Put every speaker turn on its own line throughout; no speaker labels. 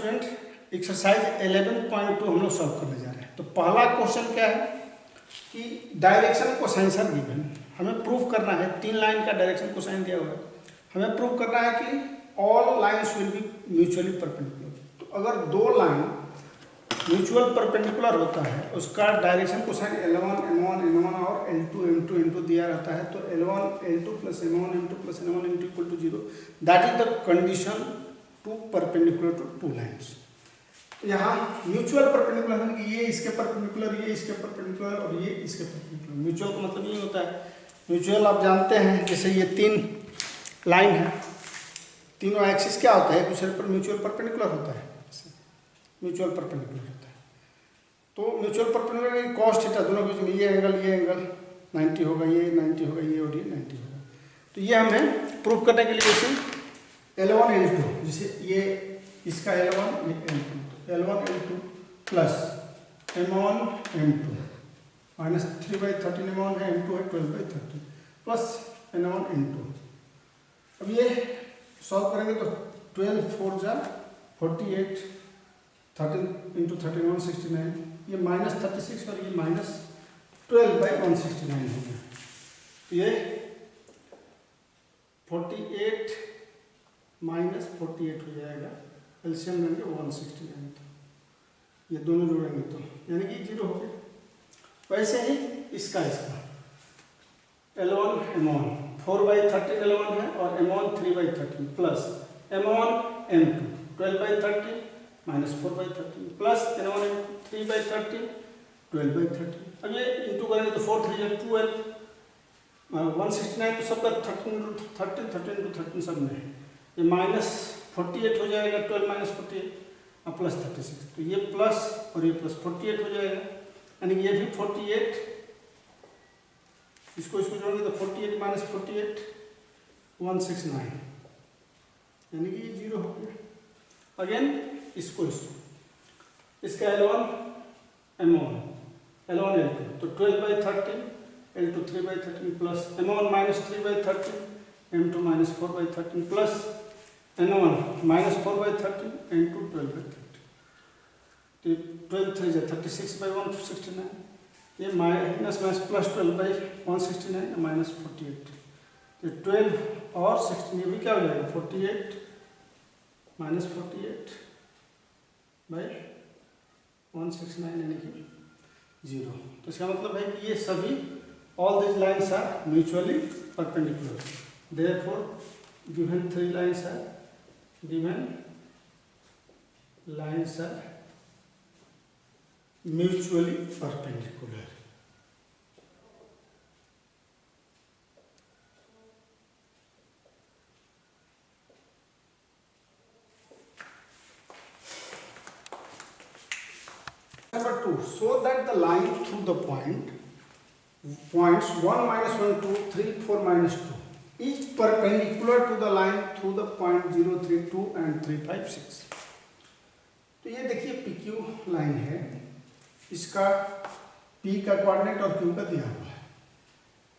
Student, exercise 11.2 हम लोग solve करने जा रहे हैं। तो पहला क्वेश्चन क्या है कि डायरेक्शन कोसाइन सर गिवन, हमें प्रूव करना है। 3 लाइन का डायरेक्शन कोसाइन दिया हुआ है, हमें प्रूव करना है कि all lines will be mutually perpendicular. तो अगर 2 लाइन म्यूचुअल परपेंडिकुलर होता है, उसका direction cosine L1 M1 N1 और L2 M2 N2 दिया रहता है। तो L1 L2 plus M1 M2 plus N1 N2 equal to 0, that is the condition to perpendicular to 2 lines. तो यहाँ म्यूचुअल परपेंडिकुलर है कि ये इसके परपेंडिकुलर, ये इसके परपेंडिकुलर और ये इसके परपेंडिकुलर। म्यूचुअल का मतलब ये होता है, म्यूचुअल आप जानते हैं, जैसे ये 3 लाइन है, तीनों एक्सिस क्या होता है, एक दूसरे पर म्यूचुअल परपेंडिकुलर होता है, म्यूचुअल परपेंडिकुलर होता है। तो म्यूचुअल परपेंडिकुलर कॉस थीटा दोनों बीच में ये एंगल 90 होगा, ये 90 होगा, ये और ये 90 होगा। तो ये हमें प्रूव करने के लिए जैसे L1 L2, जैसे ये इसका L1 ये L2, तो L1 L2 plus M1 M2 minus 3/13 M1 है, M2 है 12/13 प्लस N1 N2। अब ये सॉल्व करेंगे तो 12 4 जा 48, 13 इंटू 13 169, ये माइनस 36 और ये माइनस 12/169 हो गया। तो ये 48 माइनस 48 हो जाएगा, एलसीएम लेंगे 169, ये दोनों जोड़ेंगे तो यानी कि 0 हो गया। वैसे ही इसका L1 M1 4/13 L1 है और M1 3/13 plus M1 M2 12/13 minus 4/13 plus N1 M2 3/13 12/13। अब ये इंटू करेंगे तो 4 3 12 169, तो सबका 13 इंटू 13 सब में है, ये माइनस 48 हो जाएगा, 12 माइनस 48 और प्लस 36, तो ये प्लस और ये प्लस 48 हो जाएगा, यानी ये भी 48, इसको जोड़ेंगे तो 48 माइनस 48 169, यानी कि ये 0 हो गया। अगेन इसका L1 M1 L1 L2, तो 12/13 L2 3/13 plus M1 minus 3/13 M2 minus 4/13 plus N1 minus 4/13 N2 12/13, तो 12 3 जा 36/169, ये माइनस माइनस प्लस 12/169 माइनस 48, तो 12 और 16 ये भी क्या हो जाएगा 48 माइनस 48/169 यानी कि 0। तो इसका मतलब है कि ये सभी all this lines are mutually perpendicular, therefore given 3 lines are mutually perpendicular. Number 2, so that the line through the points 1 minus 1 2 3 4 minus 2 is perpendicular to the line through the point 0 3 2 and 3 5 6। तो ये देखिए PQ line है, इसका P का coordinate और Q का दिया हुआ है,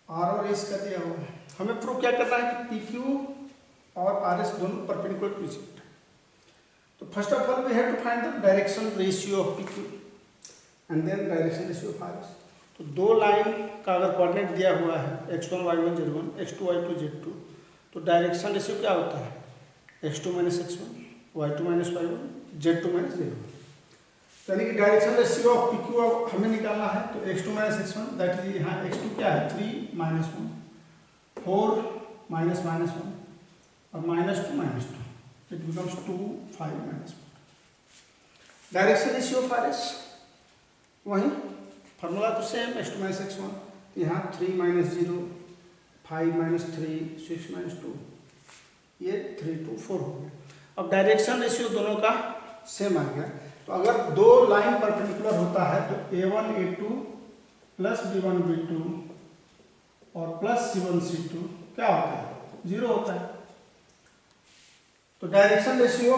R और S का दिया हुआ है। हमें प्रूव क्या करना है कि PQ और RS दोनों परपेंडिकुलर टू ईच अदर। तो first of all we have to find the direction ratio of PQ and then direction ratio of RS। तो 2 लाइन का अगर कोऑर्डिनेट दिया हुआ है x1 y1 z1 x2 y2 z2, तो direction ratio क्या होता है x2 minus x1 y2 minus y1 z2 minus z1। यानी कि डायरेक्शन रेशियो ऑफ PQ अब हमें निकालना है, तो x2 minus x1 that is यहाँ x2 क्या है 3 माइनस 1 4 माइनस माइनस 1 और minus 2 minus 2, it becomes 2 5 minus 4। Direction ratio of RS वही फार्मूला तो सेम x2 माइनस x1, यहाँ 3 माइनस 0 5 माइनस 3 6 माइनस 2, ये 3 2 4 हो गया। अब डायरेक्शन रेशियो दोनों का सेम आ गया। तो अगर 2 लाइन परपेंडिकुलर होता है तो A1 A2 plus B1 B2 और प्लस C1 C2 क्या होता है 0 होता है। तो डायरेक्शन रेशियो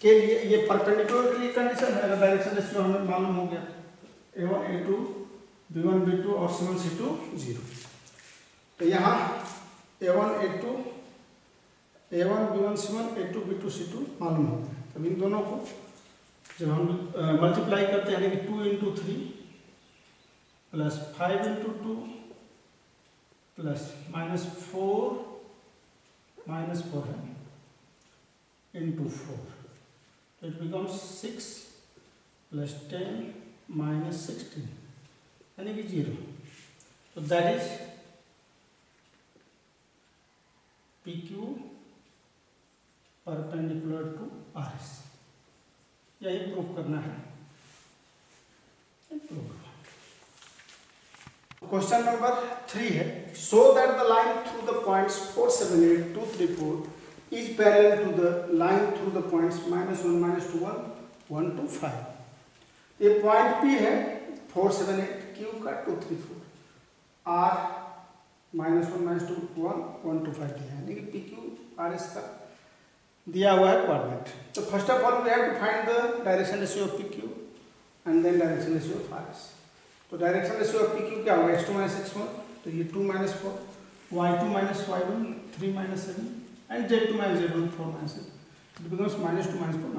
के लिए ये परपेंडिकुलर के लिए कंडीशन है। अगर डायरेक्शन रेशियो हमें मालूम हो गया A1 A2 B1 B2 और C1 C2 0, तो यहाँ A1 A2 A1 B1 C1 A2 B2 C2 मालूम हो गया। अब इन दोनों को जब हम मल्टीप्लाई करते हैं, यानी कि 2 इंटू 3 प्लस 5 इंटू 2 प्लस -4 है इंटू 4, तो इट बिकम्स 6 प्लस 10 माइनस 16, यानी कि 0. तो that is PQ perpendicular to RS. यही प्रूव करना है. क्वेश्चन नंबर 3 है, show that the line through the points 4, 7, 8, 2, 3, 4 is parallel to the line through the points -1, -2, 1, 1 to 5. ये पॉइंट P है 4, 7, 8, Q का 2, 3, 4, R -1, -2, 1, 1 to 5 दिया है, यानी कि PQ RS का दिया हुआ है कोऑर्डिनेट. तो first of all we have to find the direction ratio of PQ and then direction ratio of RS. तो डायरेक्शन रेशियो ऑफ PQ क्या होगा, x2 - x1, तो ये 2 - 4, y2 - y1, 3 - 7 and z2 - z1, 4 - 7. It becomes -2 - 4 - 4.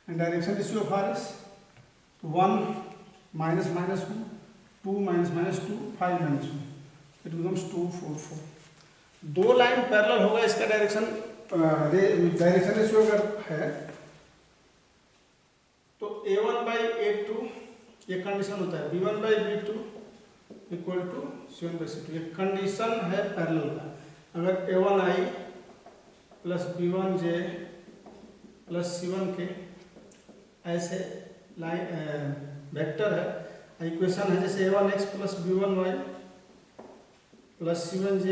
And direction ratio of RS, 1 -1, 2 -2, 5 -1. It becomes 2, 4, 4. दो line parallel होगा, इसका direction ratio अगर है तो A1/A2 ये कंडीशन होता है, B1/B2 इक्वल टू C1/C2. ये कंडीशन है पैरेलल का. अगर A1I plus B1J plus C1K ऐसे लाइन वेक्टर है, इक्वेशन है, जैसे A1X plus B1Y plus C1Z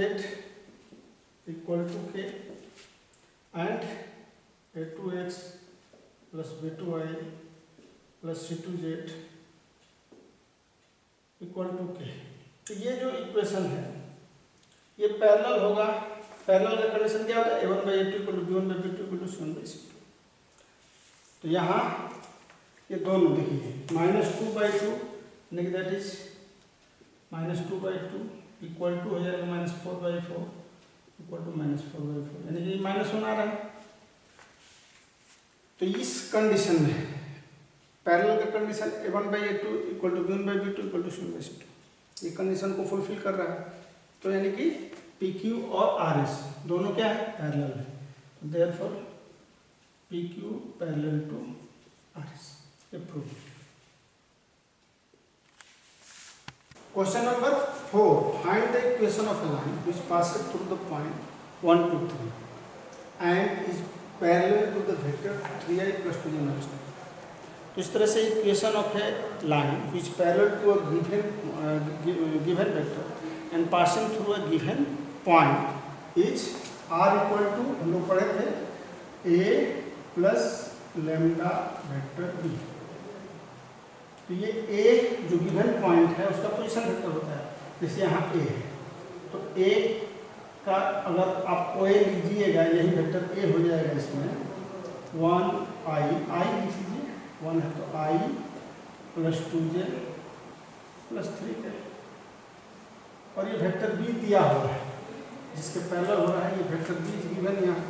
equal to K and A2X plus B2Y plus C2Z equal to K. तो ये जो इक्वेशन है ये पैरेलल होगा. पैरेलल का कंडीशन क्या होता है, A1/A2 equal to B1/B2 equal to C1/C2. तो यहाँ ये दोनों देखिए -2/2 यानी कि दैट इज -2/2 इक्वल टू हो जाएगा -4/4 इक्वल टू -4/4, यानी कि -1 आ रहा है. तो इस कंडीशन में पैरेलल का condition A1/A2 equal to B1/B2 equal to C1/C2, ये कंडीशन को फुलफिल कर रहा है. तो यानी कि PQ और RS दोनों क्या है, पैरेलल है. Therefore PQ parallel to RS. ये prove. Question number 4, find the equation of a line which passes through the point 1, 2, 3 and is parallel to the vector 3i plus 2j minus 2. तो इस तरह से equation of a line which parallel to a given vector and passing through a given point is R equal to, हम लोग पढ़े थे, A plus lambda vector B. तो ये A जो गिवन पॉइंट है उसका पोजीशन वेक्टर होता है. जैसे यहाँ A है तो A का अगर आप OA लीजिएगा, यही वेक्टर A हो जाएगा. इसमें 1i लिख लीजिए, 1 है तो I plus 2j plus 3k. और ये वेक्टर B दिया हुआ है जिसके पैरेलल हो रहा है. ये वेक्टर B इज गिवन यहाँ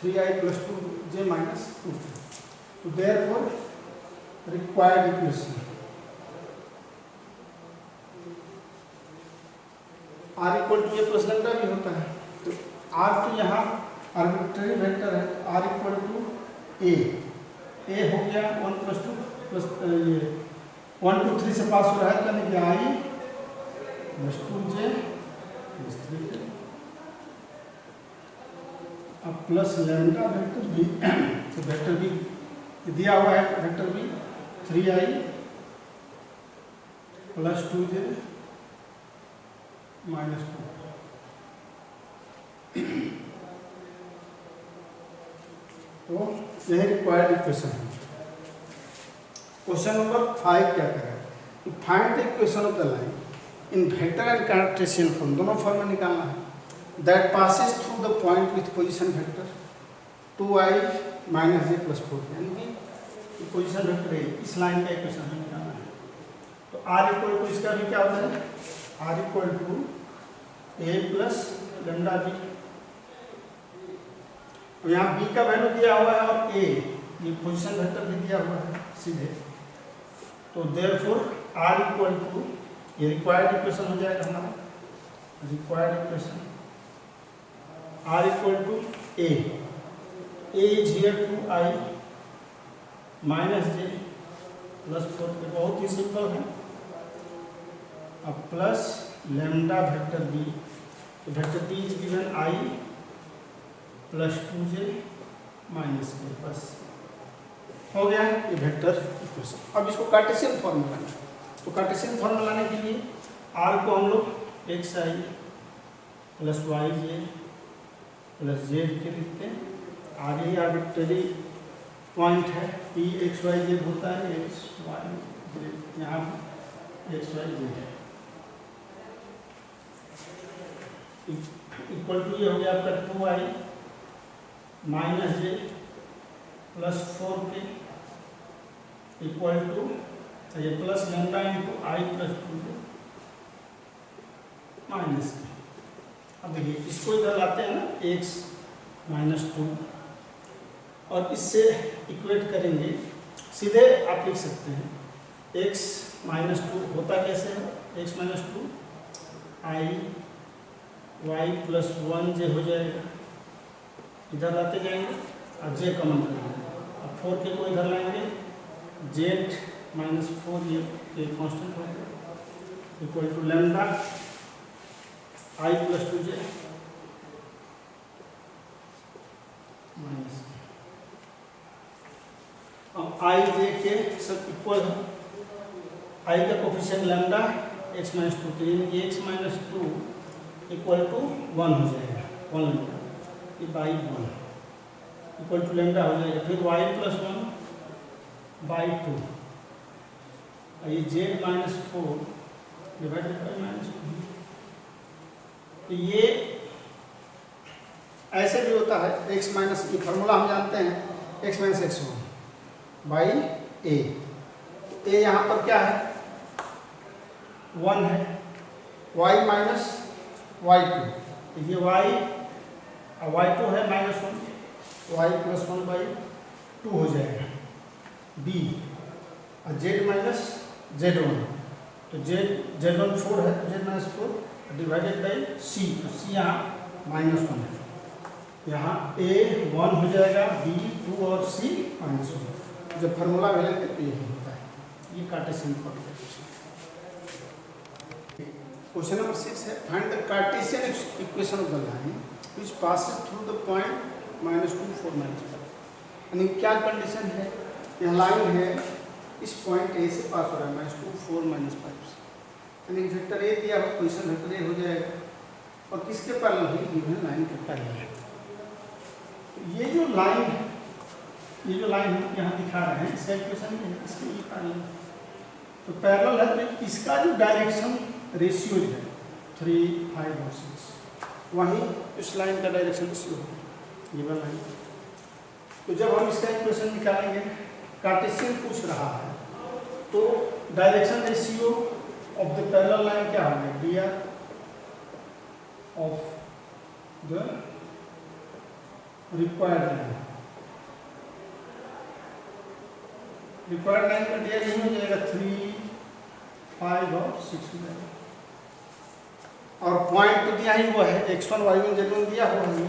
3i plus 2j minus 2k. तो therefore required equation R equal to A plus lambda भी होता है. तो R तो यहाँ आर्बिट्रेरी वेक्टर है, तो R इक्वल टू A हो गया 1 प्लस 2 प्लस ये 1, 2, 3 से पास हो रहा है, यानी कि I plus 2j plus 3k. अब प्लस लैम्डा वेक्टर B, तो वेक्टर B दिया हुआ है, vector B 3i plus 2j minus 2. तो यही रिक्वायर्ड इक्वेशन है. क्वेश्चन नंबर 5 क्या कर रहा है, find the equation of the line in vector and Cartesian form, दोनों फॉर्म में निकालना है, that passes through the point with position vector 2i minus j plus 4, यानी कि पोजीशन वेक्टर है. इस लाइन का इक्वेशन हमें निकालना है. तो R इक्वल टू इसका भी क्या होता है, R equal to A plus lambda B. अब यहाँ बी का वैल्यू दिया हुआ है और ए ये पोजीशन वेक्टर भी दिया हुआ है सीधे, तो देयरफॉर आर इक्वल टू, ये रिक्वायर्ड इक्वेशन हो जाएगा हमारा, required equation R equal to A is here two I minus J plus 4, बहुत ही सिंपल है। अब प्लस लैम्डा वेक्टर बी, तो vector B is given I plus 2j minus K, बस हो गया ये वेक्टर इक्वेशन। अब इसको कार्टेशियन फॉर्म में लाना है, तो कार्टेशियन फॉर्म में लाने के लिए आर को हम लोग X I plus Y J plus Z K लिखते हैं। आर ही आर्बिट्ररी पॉइंट है, पी एक्स वाई जेड होता है, एक्स वाई जेड, यहाँ एक्स वाई जेड है, इक्वल टू ये हो गया आपका 2i minus J plus 4k equal to ये plus lambda into I plus 2j minus K. अब देखिए इसको इधर लाते हैं ना x माइनस 2, और इससे इक्वेट करेंगे, सीधे आप लिख सकते हैं x माइनस 2 होता कैसे है, x माइनस 2 आई वाई प्लस 1j हो जाएगा, इधर लाते जाएंगे और j कॉमन करेंगे, अब 4k को इधर लाएंगे, z माइनस 4 ये कांस्टेंट हो गया equal to lambda I plus 2j minus, अब आई जे के सब इक्वल है, आई का कोफिशिएंट लैम्डा x माइनस 2 के लिए x माइनस 2 इक्वल टू 1 हो जाएगा, 1 लैम्डा ये बाई 1 इक्वल टू लैम्डा हो जाएगा, फिर y प्लस 1 बाई 2, ये z minus 4 divided by minus 2। तो ये ऐसे भी होता है, x माइनस, ये फॉर्मूला हम जानते हैं x माइनस x1 बाई ए, ए यहाँ पर क्या है 1 है, y माइनस y2, ये y y2 है माइनस 1, y प्लस 1 बाई 2 हो जाएगा b, और z माइनस z1, तो z1 4 है, z minus 4 divided by c, तो c यहाँ माइनस 1 है, यहाँ a 1 हो जाएगा, b 2 और c माइनस 1। जब फार्मूला वैल्यू तो यही होता है, ये कार्टेशियन फॉर्म है। क्वेश्चन नंबर 6 है, find the Cartesian equation of the line which passes through the point -2 4 -5। यानी क्या कंडीशन है, यह लाइन है इस पॉइंट ए से पास हो रहा है -2 4 -5 से, यानी वेक्टर ए दिया हुआ पोजीशन वेक्टर ए हो जाएगा, और किसके पैरेलल है, गिवन लाइन के पैरेलल है। ये जो लाइन हम यहाँ दिखा रहे हैं इसका इक्वेशन है, इसके ये पैरेलल, तो पैरेलल है, तो इसका जो डायरेक्शन रेशियो है 3 5 और 6, वहीं इस लाइन का डायरेक्शन रेशियो है ये वाला लाइन। तो जब हम इसका इक्वेशन निकालेंगे, कार्टेशियन पूछ रहा है, तो direction ratio of the parallel line क्या होगा, dr of the required line, required line का dr यही हो जाएगा 3 5 और 6 हो जाएगा, और पॉइंट तो दिया ही हुआ है, x1 y1 z1 दिया हुआ है,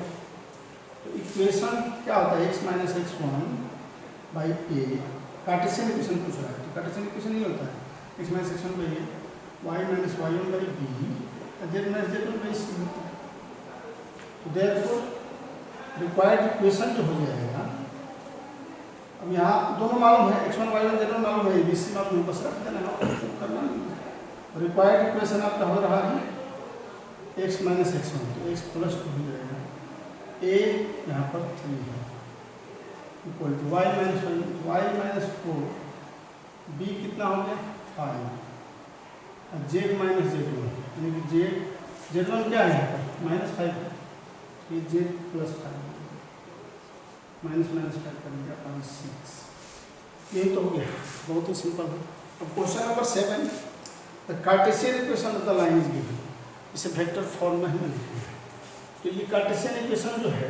तो इक्वेशन क्या होता है, x minus x1 by A, Cartesian equation पूछ रहा है, तो कार्टेशियन इक्वेशन नहीं होता है x minus x1 by A, y minus y1 by B, z minus z1 by C होता है। तो देयरफॉर रिक्वायर्ड इक्वेशन जो हो जाएगा, अब यहाँ दोनों मालूम है, x1 y1 z1 मालूम है, bc मालूम है, बस रख देना है, करना नहीं। रिक्वायर्ड इक्वेशन आपका हो रहा है x माइनस x1, तो x प्लस 2 हो जाएगा, a यहाँ पर 3 है equal to y minus 4, b कितना हो गया 5, और z माइनस z1, यानी कि z1 क्या है यहाँ पर -5 है, ये z प्लस 5 माइनस -5 करेंगे अपन 6, यही तो हो गया, बहुत ही सिंपल है। अब question number 7, the Cartesian equation of the line is given, इसे वेक्टर फॉर्म में हमें लिखना है। तो ये कार्टेशियन इक्वेशन जो है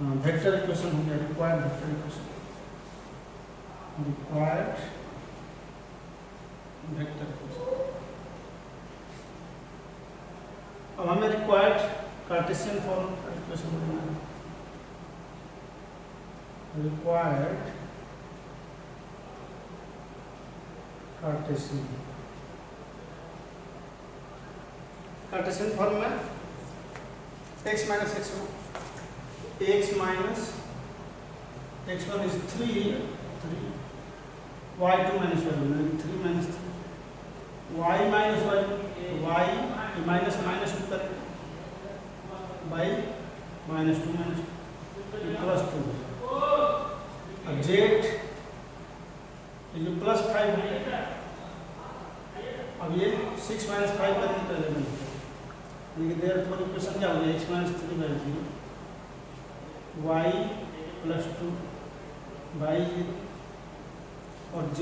वेक्टर इक्वेशन हो गया, required vector equation, required vector equation. अब हमें रिक्वायर्ड कार्टेशियन फॉर्म का इक्वेशन बनाना है, रिक्वायर्ड कार्टेशियन फॉर्म में x minus x1, x minus x1 is 3, y2 minus y1, 3 minus 3, y minus y minus minus 2 करेंगे, by minus 2 plus 2, अब Z ये plus 5 है, अब ये 6 माइनस 5 करेंगे तो 11, यानी देयर फोर इक्वेशन क्या होगी, x minus 3 by 0, y plus 2 by 0 और z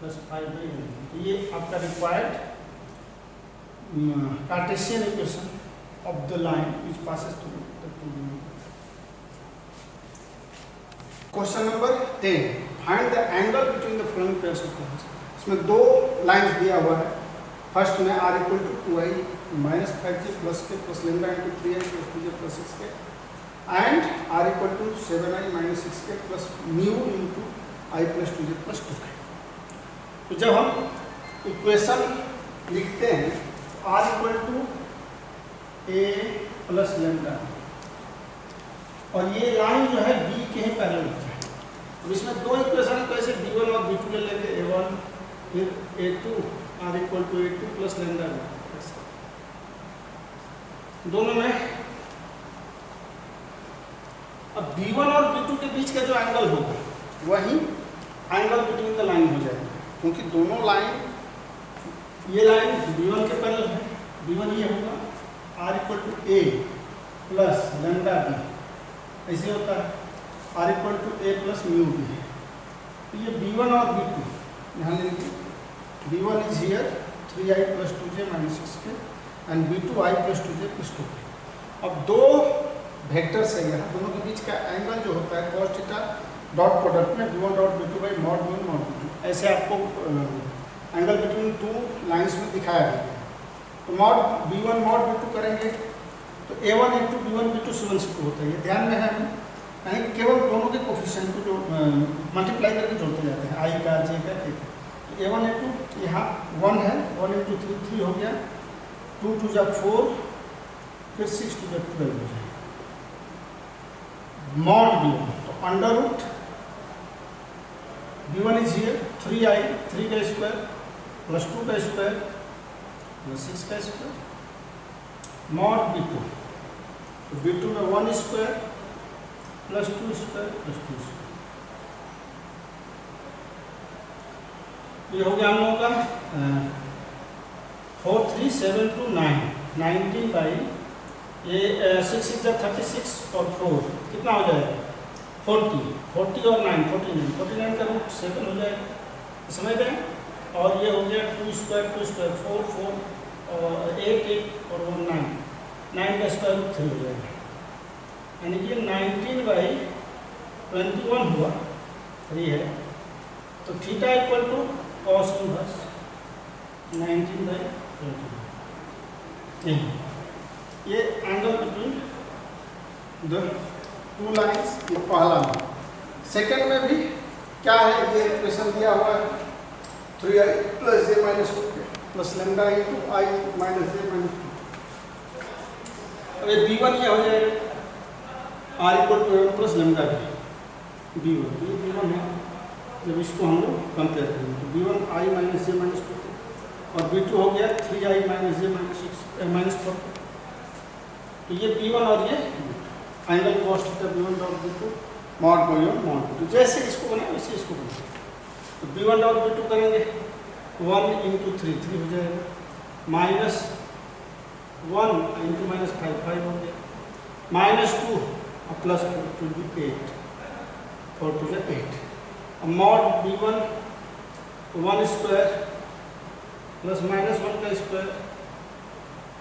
प्लस 5 बाई 0। तो ये आपका required Cartesian equation of the line which passes through the two बिंदु। Question number 10, find the angle between the following pairs of lines. इसमें दो lines दिया हुआ है, फर्स्ट में r equal to 2i minus 5j plus k plus lambda into 3i plus 2j plus 6k and r equal to 7i minus 6k plus mu into i plus 2j plus 2k। तो जब हम equation लिखते हैं r equal to a plus lambda और ये line जो है b के ही पैरेलल होता है। अब इसमें दो इक्वेशन है, तो ऐसे b1 और b2 ले लेंगे, a1 फिर a2 r equal to a2 plus lambda, दोनों में अब b1 और b2 के बीच का जो एंगल होगा वही एंगल बिटवीन द लाइन हो जाएगा, क्योंकि दोनों लाइन, ये लाइन b1 के पैरेलल है, b1 ये होगा r equal to a plus lambda b, ऐसे होता है r equal to a plus mu b है। तो ये b1 और b2 यहाँ ले लीजिए, b1 is here 3i plus 2j minus 6k and b2 i plus 2j plus 2k। अब दो वेक्टर्स है यहाँ, दोनों के बीच का एंगल जो होता है cos थीटा डॉट प्रोडक्ट में b1 dot b2 by mod b1 mod b2, ऐसे आपको एंगल बिटवीन टू लाइंस में दिखाया गया है। तो मॉड b1 मॉड b2 करेंगे तो a1 into b1 b2 c1 c2 होता है, ये ध्यान में है हमें, यानी केवल दोनों के कोफिशिएंट को जो मल्टीप्लाई करके जोड़ते जाते हैं, i का j का k का। तो a1 इंटू यहाँ 1 है, 1 इंटू 3 हो गया, 2 2 जा 4, फिर 6 2 जा 12 हो जाएगा, मॉड b1 तो under root b1 is here 3i 3 का स्क्वायर प्लस 2 का स्क्वायर प्लस 6 का स्क्वायर, मॉड b2 तो b2 में 1 square plus 2 square plus 2 square. ये हो गया हम लोगों का 4 3 7 2 9 19 बाई ये 6 6 36 और 4 कितना हो जाएगा 40 40 और 9 49 का रूट 7 हो जाएगा, समझ गए। और ये हो गया 2 स्क्वायर 4 4 और 8 8 और 1 9 9 का स्क्वायर रूट 3 हो जाएगा, यानी कि 19 बाई 21 हुआ, 3 है। तो theta equal to cos inverse 19 by 21, ये angle between the two lines, ये पहला। सेकंड में भी क्या है, ये इक्वेशन दिया हुआ है 3i plus j minus 2 plus lambda into i minus j minus 2। अब ये b1 ये हो जाएगा r equal to a1 plus lambda b1, ये b1 है। जब इसको हम लोग कंपेयर करेंगे तो b1 i minus j minus 2 और b2 हो गया 3i माइनस j माइनस 4। तो ये b1 और ये angle cos theta b1 dot b2 mod b1 mod b2, जैसे इसको बनाए वैसे इसको बनाए। तो b1 डॉट b2 करेंगे 1 इंटू 3 3 हो जाएगा, माइनस 1 इंटू माइनस 5 5 हो गया, माइनस 2 और प्लस 4 टू बी 8 4 टू 8। अब mod b1 1 square plus minus 1 का स्क्वायर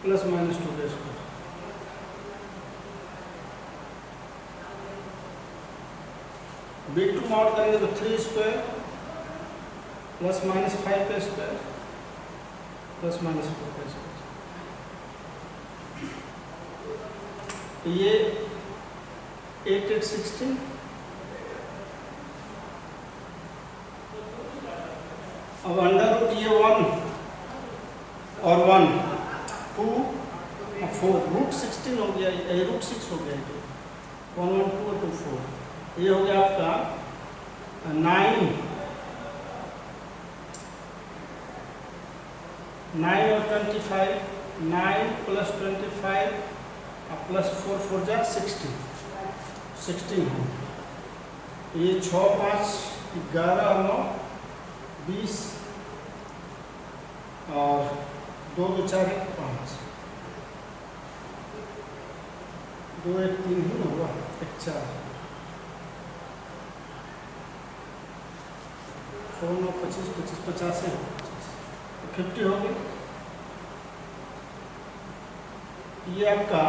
प्लस माइनस 2 का स्क्वायर, B2 मॉड करेंगे तो 3 स्क्वायर प्लस माइनस 5 का स्क्वायर प्लस माइनस 4 का स्क्वायर। ये 8 8 16 अब अंडर रूट ये 1 और 1 2 और 4 रूट 16 हो गया, ये रूट 6 हो गया, 1 1 2 और 2 4, ये हो गया आपका 9 और 25, 9 प्लस 25 प्लस 4 4 जा 16 है। ये 6 5 11 और 9 20 और 2 2 4 1 5 2 1 3 ही होगा, 1 4 4 9 25 25 50 है, 50 हो गई। ये आपका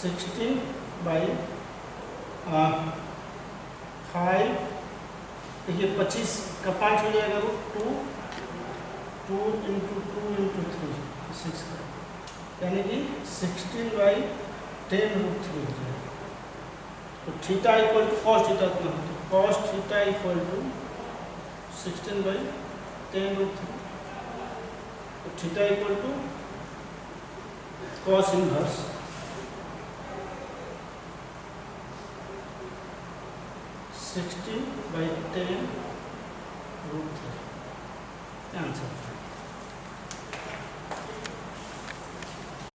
16 बाई 5, ये 25 का 5 हो जाएगा, रूट 2 2 इंटू 2 इंटू 3 6 का, यानी कि 16 बाई 10 रूट 3 हो जाएगा। तो theta equal to cos theta कितना होता है, cos theta equal to 16 by 10 root 3, तो theta equal to cos inverse 16 by 10 root 3 answer.